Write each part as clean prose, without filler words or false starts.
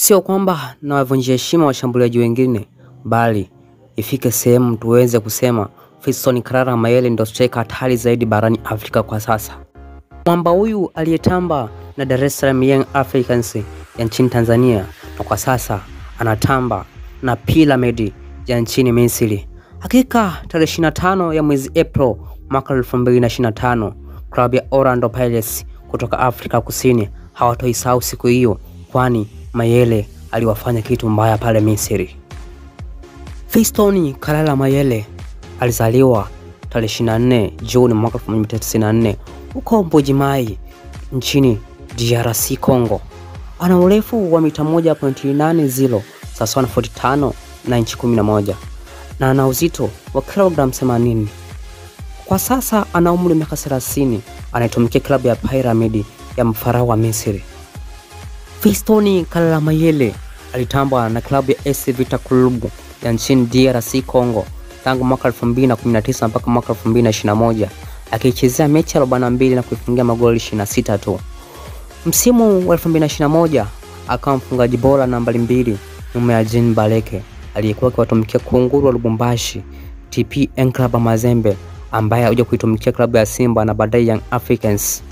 Sio kwamba na wavunjia heshima washambuliaji wengine, bali ifike sehemu tuweze kusema Fiston Kalala Mayele ndio striker hatari zaidi barani Afrika kwa sasa. Mwamba huyu aliyetamba na Dar es Salaam Young Africans ya nchini Tanzania na kwa sasa anatamba na Pyramid ya nchini Misri. Hakika tarehe 25 ya mwezi April mwaka 2025 klabu ya Orlando Pirates kutoka Afrika Kusini hawatoisahau siku hiyo, kwani Mayele aliwafanya kitu mbaya pale Misri. Fiston Kalala Mayele alizaliwa tarehe 24 Juni mwaka 1994 huko Mbuji-Mayi nchini DRC Congo. Ana urefu wa mita 1.80 sawa na 45 na inchi 11 na ana uzito wa kilogramu 80. Kwa sasa ana umri wa miaka 30, anaitumikia klabu ya Pyramid ya mfarao wa Misri. Fiston Kalala Mayele alitamba na klabu ya AS Vita Club ya nchini DRC Congo tangu mwaka 2019 mpaka mwaka 2021, akichezea mechi 42 na kuifungia magoli 26 tu. Msimu wa 2021 akawa mfungaji bora nambari 2 nyuma ya Jean Baleke aliyekuwa akiwatumikia Kunguru wa Lubumbashi TP Englaba Mazembe, ambaye alikuja kuitumikia klabu ya Simba na baadaye Young Africans.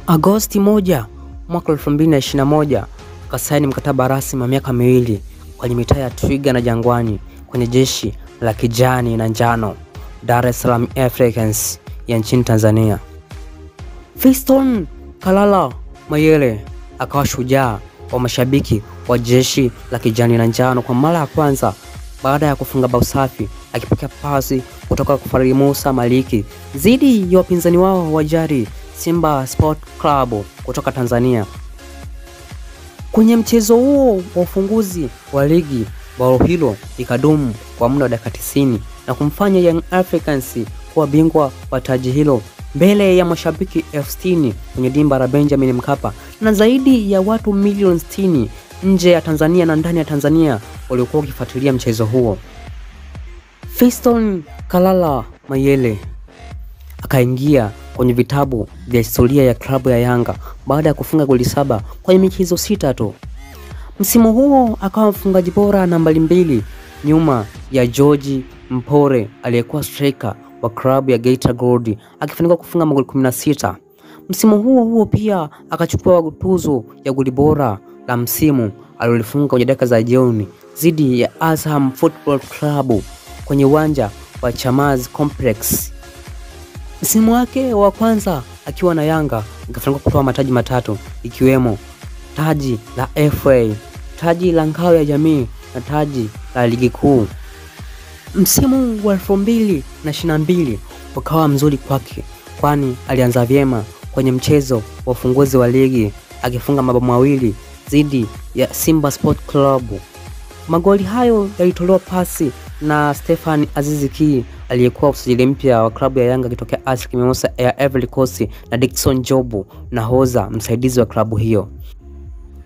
Agosti 1 mwaka 2021 akasaini mkataba rasmi wa miaka 2 kwenye mitaa ya Twiga na Jangwani kwenye jeshi la kijani na njano Dar es Salaam Africans ya nchini Tanzania. Fiston Kalala Mayele akawa shujaa wa mashabiki wa jeshi la kijani na njano kwa mara ya kwanza baada ya kufunga bao safi akipokea pasi kutoka kwa Farid Musa Maliki dhidi ya wapinzani wao wa jadi Simba Sport Club kutoka Tanzania. Kwenye mchezo huo wa ufunguzi wa ligi, bao hilo likadumu kwa muda wa dakika 90 na kumfanya Young Africans kuwa bingwa wa taji hilo mbele ya mashabiki 60,000 kwenye dimba la Benjamin Mkapa na zaidi ya watu milioni 60 nje ya Tanzania na ndani ya Tanzania waliokuwa wakifuatilia mchezo huo. Fiston Kalala Mayele akaingia kwenye vitabu vya historia ya klabu ya Yanga baada ya kufunga goli 7 kwenye michezo 6 tu. Msimu huo akawa mfungaji bora nambari 2 nyuma ya George Mpore aliyekuwa striker wa klabu ya Geita Gold akifanikiwa kufunga magoli 16. Msimu huo pia akachukua tuzo ya goli bora la msimu alilifunga kwenye dakika za jioni dhidi ya Azam Football Club kwenye uwanja wa Chamazi Complex. Msimu wake wa kwanza akiwa na Yanga akafanikiwa kutoa mataji 3 ikiwemo taji la FA, taji la ngao ya jamii na taji la ligi kuu. Msimu wa 2022 ukawa mzuri kwake, kwani alianza vyema kwenye mchezo wa ufunguzi wa ligi akifunga mabao 2 dhidi ya Simba Sport Club. Magoli hayo yalitolewa pasi na Stefan Aziziki aliyekuwa usajili mpya wa klabu ya Yanga kitokea AS Mimosa ya Ivory Coast na Dickson Jobu nahodha msaidizi wa klabu hiyo.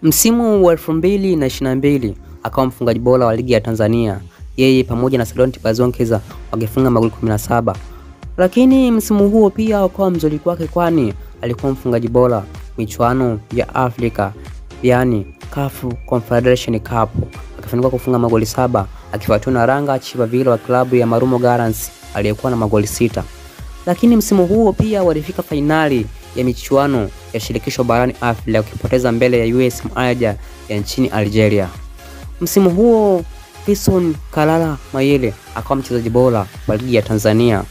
Msimu wa 2022 akawa mfungaji bora wa ligi ya Tanzania, yeye pamoja na Salonti Bazonkeza wakifunga magoli 17. Lakini msimu huo pia akawa mzuri kwake, kwani alikuwa mfungaji bora michuano ya Afrika yani CAF Confederation Cup akifanikiwa kufunga magoli 7 akifuatiwa na Ranga Chivavilo wa klabu ya Marumo Gallants aliyekuwa na magoli 6. Lakini msimu huo pia walifika finali ya michuano ya shirikisho barani Afrika wakipoteza mbele ya US Alger ya nchini Algeria. Msimu huo Fiston Kalala Mayele akawa mchezaji bora wa ligi ya Tanzania.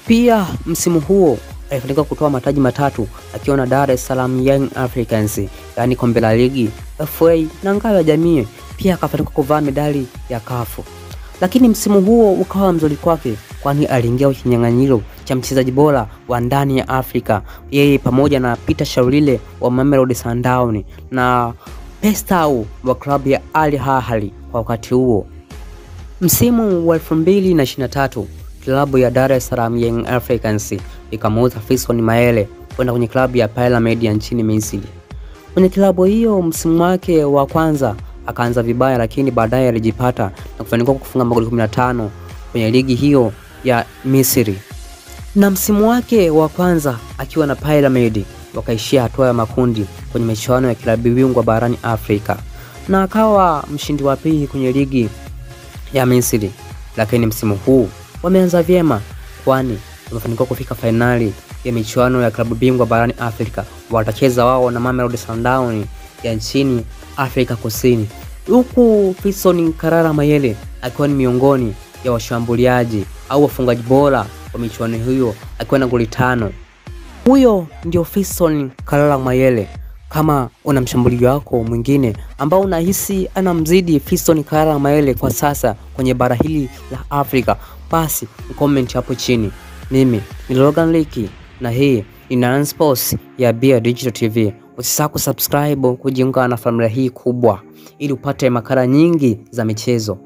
Pia msimu huo alifanikiwa kutoa mataji 3 akiwa na Dar es Salaam Young Africans yani kombe la ligi, FA na ngao ya jamii. Pia akafanikiwa kuvaa medali ya CAF. Lakini msimu huo ukawa mzuri kwake, kwani aliingia kinyang'anyiro cha mchezaji bora wa ndani ya Afrika, yeye pamoja na Peter Shaulile wa Mamelodi Sundowns na Pestau wa klabu ya Al Ahly kwa wakati huo. Msimu wa 2023 klabu ya Dar es Salaam Young Africans ikamuuza Fiston Mayele kwenda kwenye klabu ya Pyramid ya nchini Misri. Kwenye klabu hiyo msimu wake wa kwanza akaanza vibaya, lakini baadaye alijipata na kufanikiwa kufunga magoli 15 kwenye ligi hiyo ya Misri. Na msimu wake wa kwanza akiwa na Pyramid wakaishia hatua ya makundi kwenye michuano ya klabu bingwa barani Afrika. na akawa mshindi wa pili kwenye ligi ya Misri. Lakini msimu huu wameanza vyema, kwani wamefanikiwa kufika fainali ya michuano ya klabu bingwa barani Afrika. Watacheza wao na Mamelodi Sundowns ya nchini Afrika Kusini, huku Fiston Kalala Mayele akiwa ni miongoni ya washambuliaji au wafungaji bora wa michuano hiyo akiwa na goli 5. Huyo ndio Fiston Kalala Mayele. Kama una mshambuliaji wako mwingine ambao unahisi anamzidi Fiston Kalala Mayele kwa sasa kwenye bara hili la Afrika, basi comment hapo chini. Mimi ni Logan Liki na hii ni Nine Sports ya Bia Digital TV. Usisahau kusubscribe kujiunga na familia hii kubwa ili upate makala nyingi za michezo.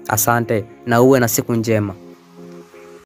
Asante na uwe na siku njema.